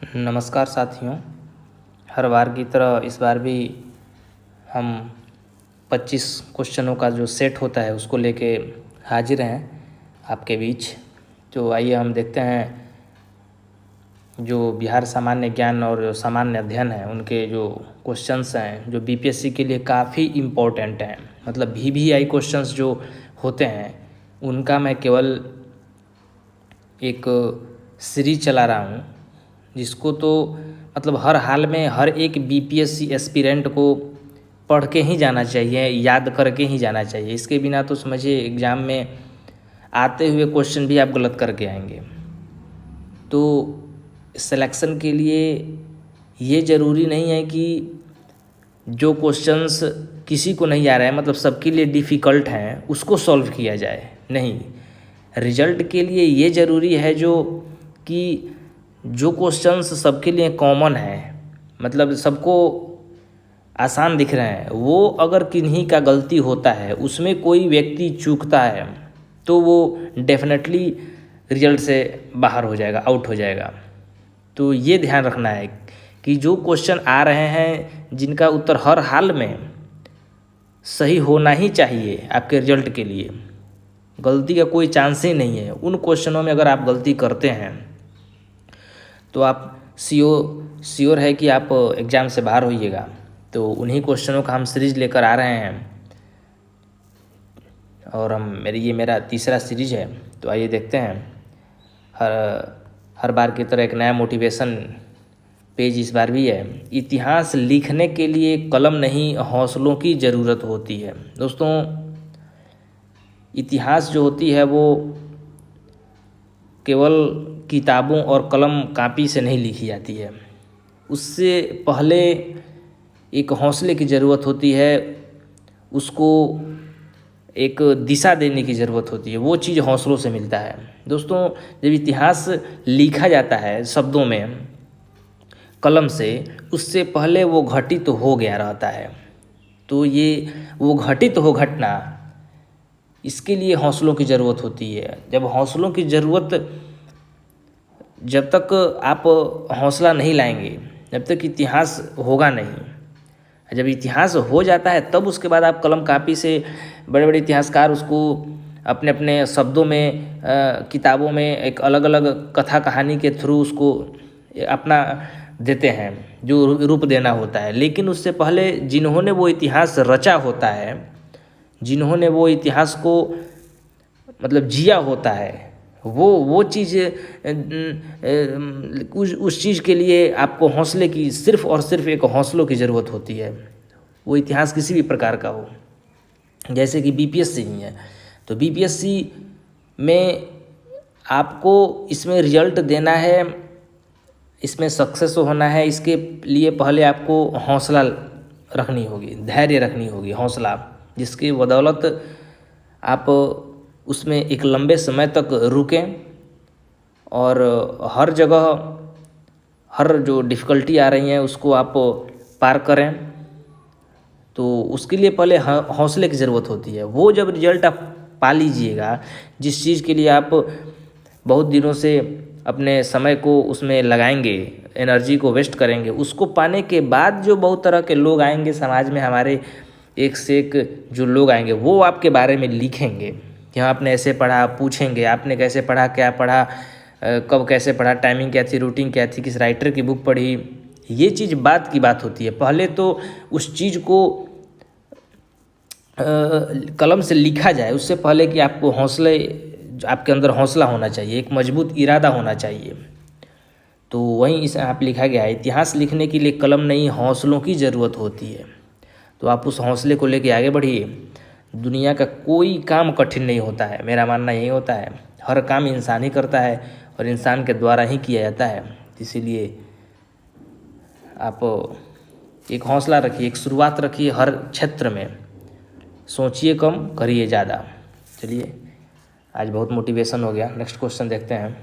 नमस्कार साथियों। हर बार की तरह इस बार भी हम 25 क्वेश्चनों का जो सेट होता है उसको लेके हाजिर हैं आपके बीच। तो आइए हम देखते हैं जो बिहार सामान्य ज्ञान और सामान्य अध्ययन है उनके जो क्वेश्चंस हैं जो बीपीएससी के लिए काफ़ी इम्पोर्टेंट हैं। मतलब वीवीआई क्वेश्चंस जो होते हैं उनका मैं केवल एक सीरीज चला रहा हूँ जिसको तो मतलब हर हाल में हर एक बीपीएससी एस्पिरेंट को पढ़ के ही जाना चाहिए, याद करके ही जाना चाहिए। इसके बिना तो समझिए एग्ज़ाम में आते हुए क्वेश्चन भी आप गलत करके आएंगे। तो सिलेक्शन के लिए ये ज़रूरी नहीं है कि जो क्वेश्चंस किसी को नहीं आ रहा है मतलब सबके लिए डिफ़िकल्ट हैं उसको सॉल्व किया जाए। नहीं, रिजल्ट के लिए ये ज़रूरी है कि जो क्वेश्चंस सबके लिए कॉमन है मतलब सबको आसान दिख रहे हैं वो अगर किन्हीं का गलती होता है उसमें कोई व्यक्ति चूकता है तो वो डेफिनेटली रिजल्ट से बाहर हो जाएगा, आउट हो जाएगा। तो ये ध्यान रखना है कि जो क्वेश्चन आ रहे हैं जिनका उत्तर हर हाल में सही होना ही चाहिए आपके रिजल्ट के लिए, गलती का कोई चांस ही नहीं है। उन क्वेश्चनों में अगर आप गलती करते हैं तो आप श्योर है कि आप एग्ज़ाम से बाहर होइएगा। तो उन्हीं क्वेश्चनों का हम सीरीज लेकर आ रहे हैं और मेरा तीसरा सीरीज है। तो आइए देखते हैं। हर बार की तरह एक नया मोटिवेशन पेज इस बार भी है। इतिहास लिखने के लिए कलम नहीं हौसलों की ज़रूरत होती है। दोस्तों, इतिहास जो होती है वो केवल किताबों और कलम कापी से नहीं लिखी जाती है। उससे पहले एक हौसले की ज़रूरत होती है, उसको एक दिशा देने की ज़रूरत होती है। वो चीज़ हौसलों से मिलता है। दोस्तों, जब इतिहास लिखा जाता है शब्दों में कलम से, उससे पहले वो घटित हो गया रहता है। तो ये वो घटित हो घटना, इसके लिए हौसलों की ज़रूरत होती है। जब हौसलों की ज़रूरत, जब तक आप हौसला नहीं लाएंगे जब तक इतिहास होगा नहीं। जब इतिहास हो जाता है तब उसके बाद आप कलम कापी से, बड़े बड़े इतिहासकार उसको अपने अपने शब्दों में किताबों में एक अलग अलग कथा कहानी के थ्रू उसको अपना देते हैं जो रूप देना होता है। लेकिन उससे पहले जिन्होंने वो इतिहास रचा होता है, जिन्होंने वो इतिहास को मतलब जिया होता है, वो चीज़ उस चीज़ के लिए आपको हौसले की, सिर्फ और सिर्फ एक हौसलों की ज़रूरत होती है। वो इतिहास किसी भी प्रकार का हो, जैसे कि बीपीएससी ही है। तो बीपीएससी में आपको इसमें रिजल्ट देना है, इसमें सक्सेस होना है। इसके लिए पहले आपको हौसला रखनी होगी, धैर्य रखनी होगी, हौसला, जिसकी बदौलत आप उसमें एक लंबे समय तक रुकें और हर जगह हर जो डिफ़िकल्टी आ रही हैं उसको आप पार करें। तो उसके लिए पहले हौसले की ज़रूरत होती है। वो जब रिजल्ट आप पा लीजिएगा, जिस चीज़ के लिए आप बहुत दिनों से अपने समय को उसमें लगाएंगे, एनर्जी को वेस्ट करेंगे, उसको पाने के बाद जो बहुत तरह के लोग आएंगे समाज में, हमारे एक से एक जो लोग आएंगे वो आपके बारे में लिखेंगे कि हाँ आपने ऐसे पढ़ा, पूछेंगे आपने कैसे पढ़ा, क्या पढ़ा, कब कैसे पढ़ा, टाइमिंग क्या थी, रूटीन क्या थी, किस राइटर की बुक पढ़ी। ये चीज़ बात की बात होती है। पहले तो उस चीज़ को कलम से लिखा जाए, उससे पहले कि आपको हौसले, आपके अंदर हौसला होना चाहिए, एक मजबूत इरादा होना चाहिए। तो वहीं इसे आप लिखा गया है, इतिहास लिखने के लिए कलम नहीं हौसलों की ज़रूरत होती है। तो आप उस हौसले को लेके आगे बढ़िए। दुनिया का कोई काम कठिन नहीं होता है, मेरा मानना यही होता है। हर काम इंसान ही करता है और इंसान के द्वारा ही किया जाता है। इसीलिए आप एक हौसला रखिए, एक शुरुआत रखिए हर क्षेत्र में। सोचिए कम, करिए ज़्यादा। चलिए, आज बहुत मोटिवेशन हो गया। नेक्स्ट क्वेश्चन देखते हैं।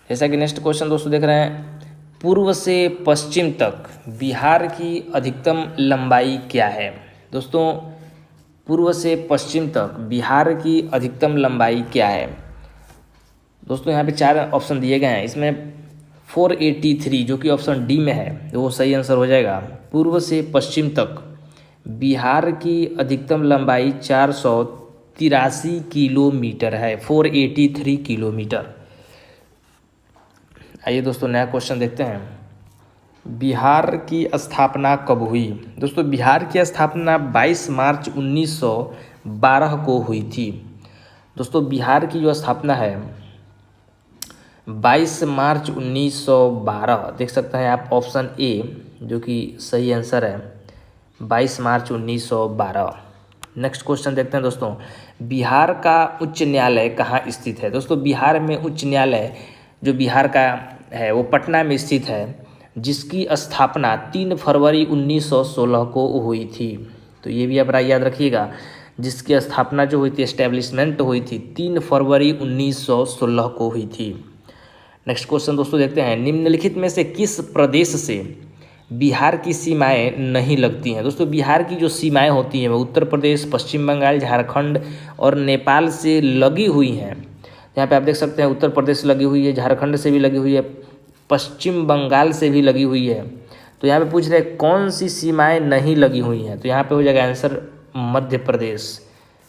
जैसा कि नेक्स्ट क्वेश्चन दोस्तों देख रहे हैं, पूर्व से पश्चिम तक बिहार की अधिकतम लंबाई क्या है? दोस्तों, पूर्व से पश्चिम तक बिहार की अधिकतम लंबाई क्या है? दोस्तों, यहाँ पे 4 ऑप्शन दिए गए हैं। इसमें 483 जो कि ऑप्शन डी में है वो सही आंसर हो जाएगा। पूर्व से पश्चिम तक बिहार की अधिकतम लंबाई 483 किलोमीटर है, 483 किलोमीटर। आइए दोस्तों नया क्वेश्चन देखते हैं। बिहार की स्थापना कब हुई? दोस्तों बिहार की स्थापना 22 मार्च 1912 को हुई थी। दोस्तों बिहार की जो स्थापना है 22 मार्च 1912, देख सकते हैं आप ऑप्शन ए जो कि सही आंसर है, 22 मार्च 1912। नेक्स्ट क्वेश्चन देखते हैं दोस्तों। बिहार का उच्च न्यायालय कहाँ स्थित है? दोस्तों बिहार में उच्च न्यायालय जो बिहार का है वो पटना में स्थित है, जिसकी स्थापना 3 फरवरी 1916 को हुई थी। तो ये भी आप याद रखिएगा, जिसकी स्थापना जो हुई थी, एस्टेब्लिशमेंट हुई थी 3 फरवरी 1916 को हुई थी। नेक्स्ट क्वेश्चन दोस्तों देखते हैं। निम्नलिखित में से किस प्रदेश से बिहार की सीमाएं नहीं लगती हैं? दोस्तों बिहार की जो सीमाएं होती हैं वो उत्तर प्रदेश, पश्चिम बंगाल, झारखंड और नेपाल से लगी हुई हैं। यहाँ पे आप देख सकते हैं उत्तर प्रदेश से लगी हुई है, झारखंड से भी लगी हुई है, पश्चिम बंगाल से भी लगी हुई है। तो यहाँ पे पूछ रहे हैं कौन सी सीमाएं नहीं लगी हुई हैं? तो यहाँ पे हो जाएगा आंसर मध्य प्रदेश,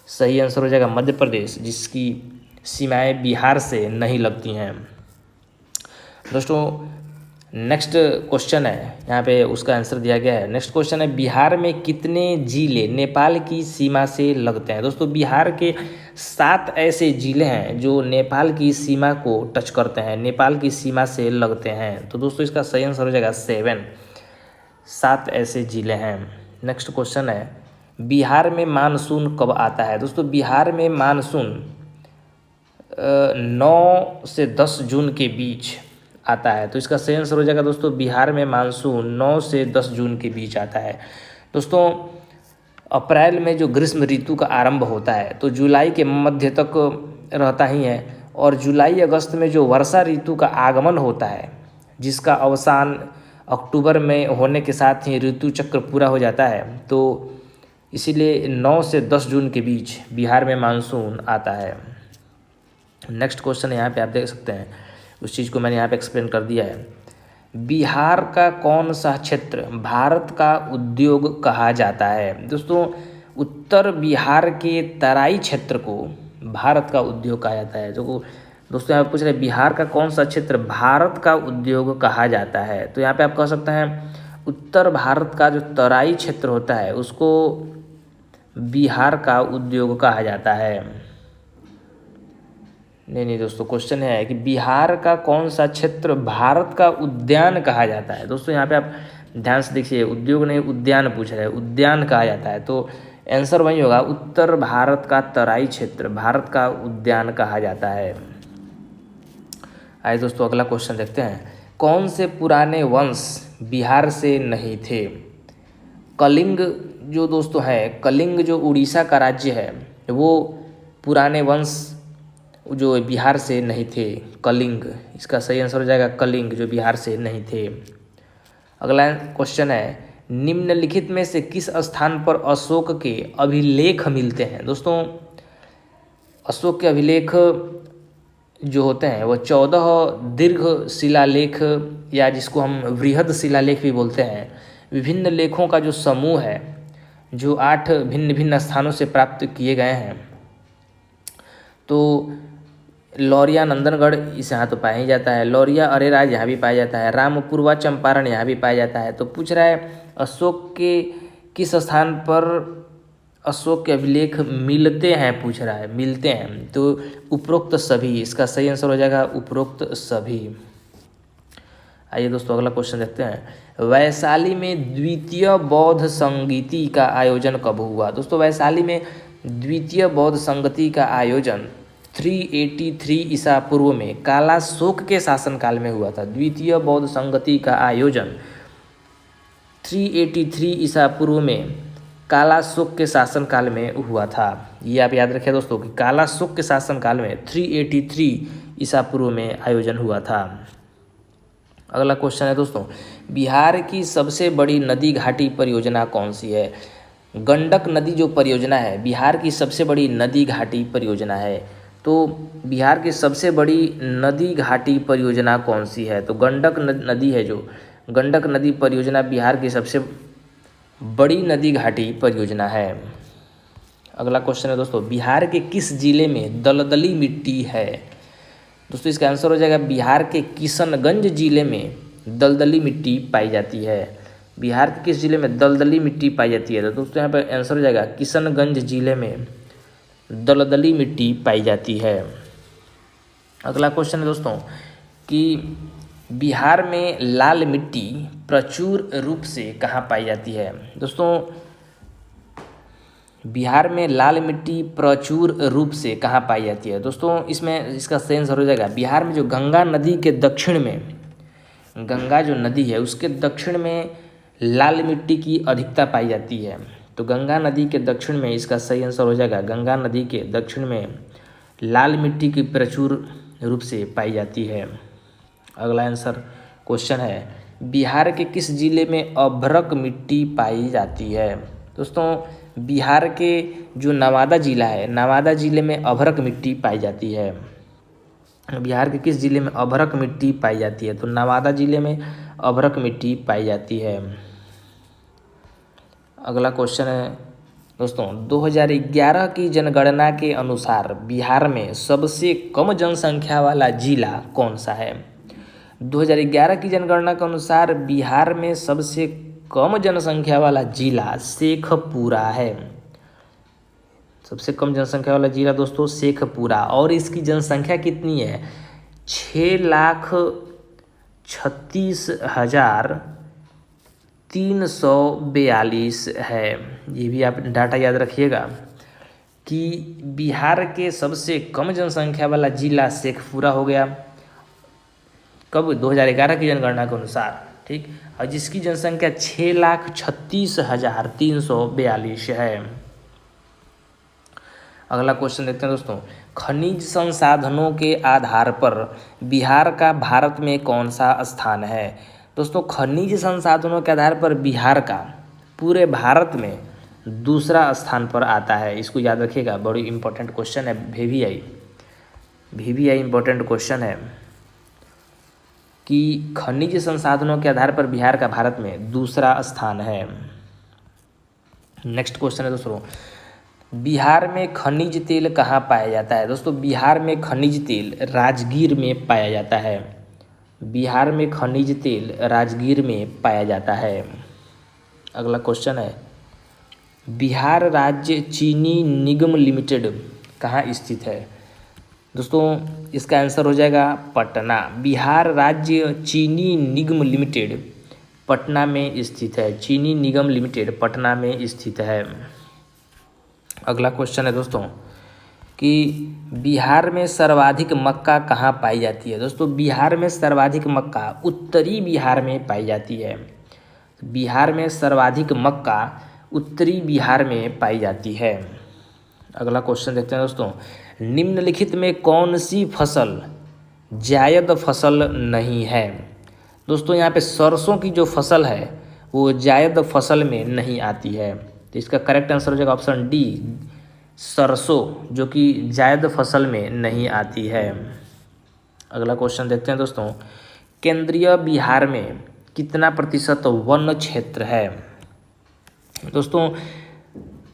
सही आंसर हो जाएगा मध्य प्रदेश, जिसकी सीमाएं बिहार से नहीं लगती हैं। दोस्तों नेक्स्ट क्वेश्चन है, यहाँ पे उसका आंसर दिया गया है। नेक्स्ट क्वेश्चन है, बिहार में कितने जिले नेपाल की सीमा से लगते हैं? दोस्तों बिहार के 7 ऐसे जिले हैं जो नेपाल की सीमा को टच करते हैं, नेपाल की सीमा से लगते हैं। तो दोस्तों इसका सही आंसर हो जाएगा 7 ऐसे जिले हैं। नेक्स्ट क्वेश्चन है, बिहार में मानसून कब आता है? दोस्तों बिहार में मानसून 9 से 10 जून के बीच आता है। तो इसका सही आंसर हो जाएगा दोस्तों, बिहार में मानसून 9 से 10 जून के बीच आता है। दोस्तों अप्रैल में जो ग्रीष्म ऋतु का आरंभ होता है तो जुलाई के मध्य तक रहता ही है, और जुलाई अगस्त में जो वर्षा ऋतु का आगमन होता है जिसका अवसान अक्टूबर में होने के साथ ही ऋतु चक्र पूरा हो जाता है। तो इसीलिए 9 से 10 जून के बीच बिहार में मानसून आता है। नेक्स्ट क्वेश्चन यहाँ पे आप देख सकते हैं, उस चीज़ को मैंने यहाँ पे एक्सप्लेन कर दिया है। बिहार का कौन सा क्षेत्र भारत का उद्योग कहा जाता है? दोस्तों उत्तर बिहार के तराई क्षेत्र को भारत का उद्योग कहा जाता है। तो दोस्तों यहाँ पे पूछ रहे हैं बिहार का कौन सा क्षेत्र भारत का उद्योग कहा जाता है? तो यहाँ पे आप कह सकते हैं उत्तर भारत का जो तराई क्षेत्र होता है उसको बिहार का उद्योग कहा जाता है। नहीं दोस्तों, क्वेश्चन है कि बिहार का कौन सा क्षेत्र भारत का उद्यान कहा जाता है? दोस्तों यहाँ पे आप ध्यान से देखिए, उद्योग नहीं उद्यान पूछ रहे हैं, उद्यान कहा जाता है। तो आंसर वही होगा, उत्तर भारत का तराई क्षेत्र भारत का उद्यान कहा जाता है। आइए दोस्तों अगला क्वेश्चन देखते हैं। कौन से पुराने वंश बिहार से नहीं थे? कलिंग जो दोस्तों है, कलिंग जो उड़ीसा का राज्य है वो पुराने वंश जो बिहार से नहीं थे, कलिंग, इसका सही आंसर हो जाएगा कलिंग, जो बिहार से नहीं थे। अगला क्वेश्चन है, निम्नलिखित में से किस स्थान पर अशोक के अभिलेख मिलते हैं? दोस्तों अशोक के अभिलेख जो होते हैं वो 14 दीर्घ शिलालेख, या जिसको हम वृहद शिलालेख भी बोलते हैं, विभिन्न लेखों का जो समूह है जो 8 भिन्न भिन्न स्थानों से प्राप्त किए गए हैं। तो लौरिया नंदनगढ़ इस यहाँ तो पाया ही जाता है, लौरिया अरेराज यहाँ भी पाया जाता है, रामपुरवा चंपारण यहाँ भी पाया जाता है। तो पूछ रहा है अशोक के किस स्थान पर अशोक के अभिलेख मिलते हैं, पूछ रहा है, मिलते हैं। तो उपरोक्त सभी, इसका सही आंसर हो जाएगा उपरोक्त सभी। आइए दोस्तों अगला क्वेश्चन देखते हैं। वैशाली में द्वितीय बौद्ध संगीति का आयोजन कब हुआ? दोस्तों वैशाली में द्वितीय बौद्ध संगति का आयोजन 383 ईसा पूर्व में कालाशोक के शासनकाल में हुआ था। द्वितीय बौद्ध संगति का आयोजन 383 ईसा पूर्व में कालाशोक के शासनकाल में हुआ था। ये आप याद रखिए दोस्तों कि कालाशोक के शासनकाल में 383 ईसा पूर्व में आयोजन हुआ था। अगला क्वेश्चन है दोस्तों, बिहार की सबसे बड़ी नदी घाटी परियोजना कौन सी है? गंडक नदी जो परियोजना है बिहार की सबसे बड़ी नदी घाटी परियोजना है। तो बिहार की सबसे बड़ी नदी घाटी परियोजना कौन सी है? तो गंडक नदी है, जो गंडक नदी परियोजना बिहार की सबसे बड़ी नदी घाटी परियोजना है। अगला क्वेश्चन है दोस्तों, बिहार के किस जिले में दलदली मिट्टी है? दोस्तों इसका आंसर हो जाएगा बिहार के किशनगंज जिले में दलदली मिट्टी पाई जाती है। बिहार के किस जिले में दलदली मिट्टी पाई जाती है? तो दोस्तों यहाँ पर आंसर हो जाएगा किशनगंज जिले में दलदली मिट्टी पाई जाती है। अगला क्वेश्चन है दोस्तों कि बिहार में लाल मिट्टी प्रचुर रूप से कहाँ पाई जाती है? दोस्तों बिहार में लाल मिट्टी प्रचुर रूप से कहाँ पाई जाती है? दोस्तों इसमें इसका सही आंसर हो जाएगा बिहार में जो गंगा नदी के दक्षिण में, गंगा जो नदी है उसके दक्षिण में लाल मिट्टी की अधिकता पाई जाती है। तो गंगा नदी के दक्षिण में इसका सही आंसर हो जाएगा गंगा नदी के दक्षिण में लाल मिट्टी की प्रचुर रूप से पाई जाती है। अगला आंसर क्वेश्चन है, बिहार के किस जिले में अभ्रक मिट्टी पाई जाती है? दोस्तों बिहार के जो नवादा जिला है, नवादा जिले में अभ्रक मिट्टी पाई जाती है। बिहार के किस जिले में अभ्रक मिट्टी पाई जाती है? तो नवादा जिले में अभ्रक मिट्टी पाई जाती है। अगला क्वेश्चन है दोस्तों, 2011 की जनगणना के अनुसार बिहार में सबसे कम जनसंख्या वाला जिला कौन सा है? 2011 की जनगणना के अनुसार बिहार में सबसे कम जनसंख्या वाला जिला शेखपुरा है। सबसे कम जनसंख्या वाला जिला दोस्तों शेखपुरा, और इसकी जनसंख्या कितनी है? 6,36,342 है। ये भी आप डाटा याद रखिएगा कि बिहार के सबसे कम जनसंख्या वाला जिला शेखपुरा हो गया। कब? 2011 की जनगणना के अनुसार, ठीक। और जिसकी जनसंख्या 6,36,342 है। अगला क्वेश्चन देखते हैं दोस्तों, खनिज संसाधनों के आधार पर बिहार का भारत में कौन सा स्थान है? दोस्तों खनिज संसाधनों के आधार पर बिहार का पूरे भारत में दूसरा स्थान पर आता है। इसको याद रखिएगा, बड़ी इंपॉर्टेंट क्वेश्चन है, VVI इंपॉर्टेंट क्वेश्चन है कि खनिज संसाधनों के आधार पर बिहार का भारत में दूसरा स्थान है। नेक्स्ट क्वेश्चन है दोस्तों, बिहार में खनिज तेल कहाँ पाया जाता है? दोस्तों बिहार में खनिज तेल राजगीर में पाया जाता है। बिहार में खनिज तेल राजगीर में पाया जाता है। अगला क्वेश्चन है, बिहार राज्य चीनी निगम लिमिटेड कहाँ स्थित है? दोस्तों इसका आंसर हो जाएगा पटना। बिहार राज्य चीनी निगम लिमिटेड पटना में स्थित है। चीनी निगम लिमिटेड पटना में स्थित है। अगला क्वेश्चन है दोस्तों कि बिहार में सर्वाधिक मक्का कहाँ पाई जाती है? दोस्तों बिहार में सर्वाधिक मक्का उत्तरी बिहार में पाई जाती है। बिहार में सर्वाधिक मक्का उत्तरी बिहार में पाई जाती है। अगला क्वेश्चन देखते हैं दोस्तों, निम्नलिखित में कौन सी फसल जायद फसल नहीं है? दोस्तों यहाँ पे सरसों की जो फसल है वो जायद फसल में नहीं आती है। तो इसका करेक्ट आंसर हो जाएगा ऑप्शन डी, सरसों, जो कि जायद फसल में नहीं आती है। अगला क्वेश्चन देखते हैं दोस्तों, केंद्रीय बिहार में कितना प्रतिशत वन क्षेत्र है? दोस्तों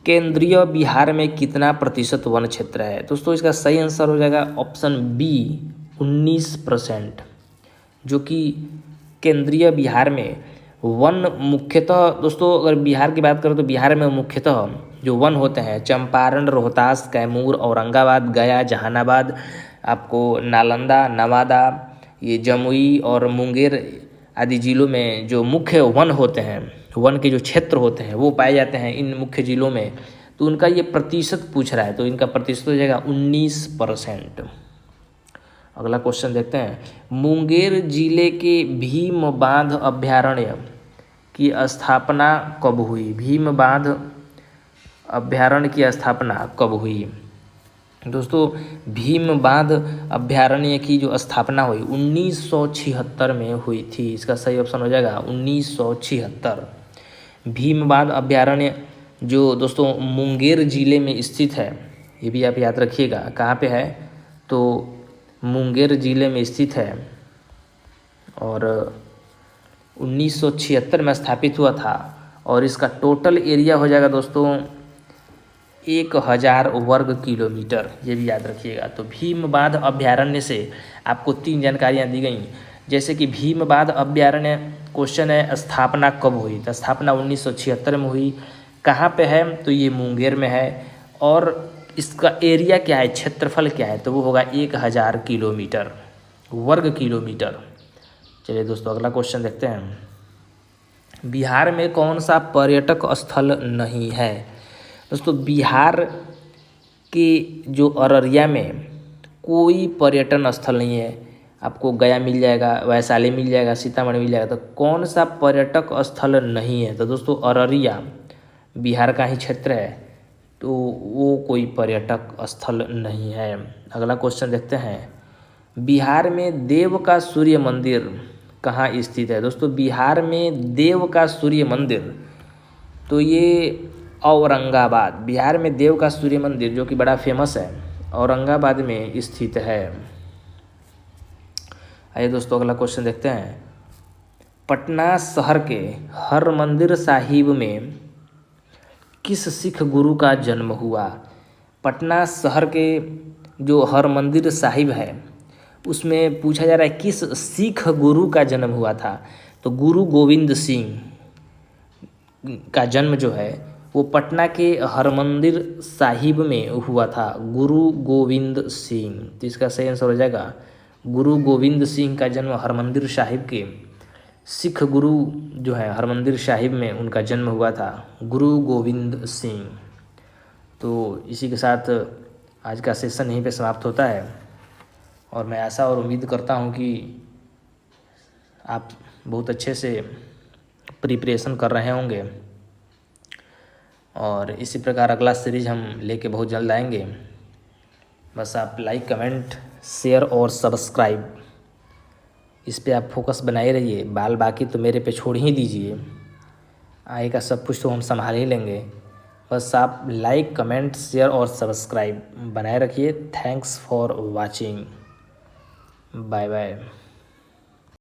केंद्रीय बिहार में कितना प्रतिशत वन क्षेत्र है? दोस्तों इसका सही आंसर हो जाएगा ऑप्शन बी, 19%, जो कि केंद्रीय बिहार में वन मुख्यतः, दोस्तों अगर बिहार की बात करें तो बिहार में मुख्यतः जो वन होते हैं चंपारण, रोहतास, कैमूर, औरंगाबाद, गया, जहानाबाद, आपको नालंदा, नवादा, ये जमुई और मुंगेर आदि जिलों में जो मुख्य वन होते हैं, वन के जो क्षेत्र होते हैं वो पाए जाते हैं इन मुख्य जिलों में। तो उनका ये प्रतिशत पूछ रहा है, तो इनका प्रतिशत हो जाएगा 19%। अगला क्वेश्चन देखते हैं, मुंगेर जिले के भीम बांध अभ्यारण्य की स्थापना कब हुई? भीम बांध अभ्यारण्य की स्थापना कब हुई? दोस्तों भीम बांध अभ्यारण्य की जो स्थापना हुई 1976 में हुई थी। इसका सही ऑप्शन हो जाएगा 1976। भीम बांध अभ्यारण्य जो दोस्तों मुंगेर जिले में स्थित है, ये भी आप याद रखिएगा, कहाँ पे है? तो मुंगेर ज़िले में स्थित है और 1976 में स्थापित हुआ था और इसका टोटल एरिया हो जाएगा दोस्तों 1000 वर्ग किलोमीटर, ये भी याद रखिएगा। तो भीमबाध अभ्यारण्य से आपको 3 जानकारियाँ दी गई, जैसे कि भीमबाध अभ्यारण्य क्वेश्चन है स्थापना कब हुई, तो स्थापना 1976 में हुई। कहाँ पे है, तो ये मुंगेर में है और इसका एरिया क्या है, क्षेत्रफल क्या है, तो वो होगा 1000 किलोमीटर वर्ग किलोमीटर। चलिए दोस्तों अगला क्वेश्चन देखते हैं। बिहार में कौन सा पर्यटक स्थल नहीं है। दोस्तों बिहार के जो अररिया में कोई पर्यटन स्थल नहीं है। आपको गया मिल जाएगा, वैशाली मिल जाएगा, सीतामढ़ी मिल जाएगा, तो कौन सा पर्यटक स्थल नहीं है, तो दोस्तों अररिया बिहार का ही क्षेत्र है, तो वो कोई पर्यटक स्थल नहीं है। अगला क्वेश्चन देखते हैं। बिहार में देव का सूर्य मंदिर कहाँ स्थित है। दोस्तों बिहार में देव का सूर्य मंदिर, तो ये औरंगाबाद, बिहार में देव का सूर्य मंदिर जो कि बड़ा फेमस है, औरंगाबाद में स्थित है। आइए दोस्तों अगला क्वेश्चन देखते हैं। पटना शहर के हरमंदिर साहिब में किस सिख गुरु का जन्म हुआ। पटना शहर के जो हरमंदिर साहिब है उसमें पूछा जा रहा है किस सिख गुरु का जन्म हुआ था, तो गुरु गोविंद सिंह का जन्म जो है वो पटना के हरमंदिर साहिब में हुआ था, गुरु गोविंद सिंह। तो इसका सही आंसर हो जाएगा गुरु गोविंद सिंह का जन्म हरमंदिर साहिब के सिख गुरु जो है हरमंदिर साहिब में उनका जन्म हुआ था, गुरु गोविंद सिंह। तो इसी के साथ आज का सेशन यहीं पे समाप्त होता है और मैं आशा और उम्मीद करता हूँ कि आप बहुत अच्छे से प्रिपरेशन कर रहे होंगे और इसी प्रकार अगला सीरीज हम लेके बहुत जल्द आएंगे। बस आप लाइक, कमेंट, शेयर और सब्सक्राइब इस पे आप फोकस बनाए रहिए। बाल बाकी तो मेरे पे छोड़ ही दीजिए, आगे का सब कुछ तो हम संभाल ही लेंगे। बस आप लाइक, कमेंट, शेयर और सब्सक्राइब बनाए रखिए। Thanks for watching, bye bye.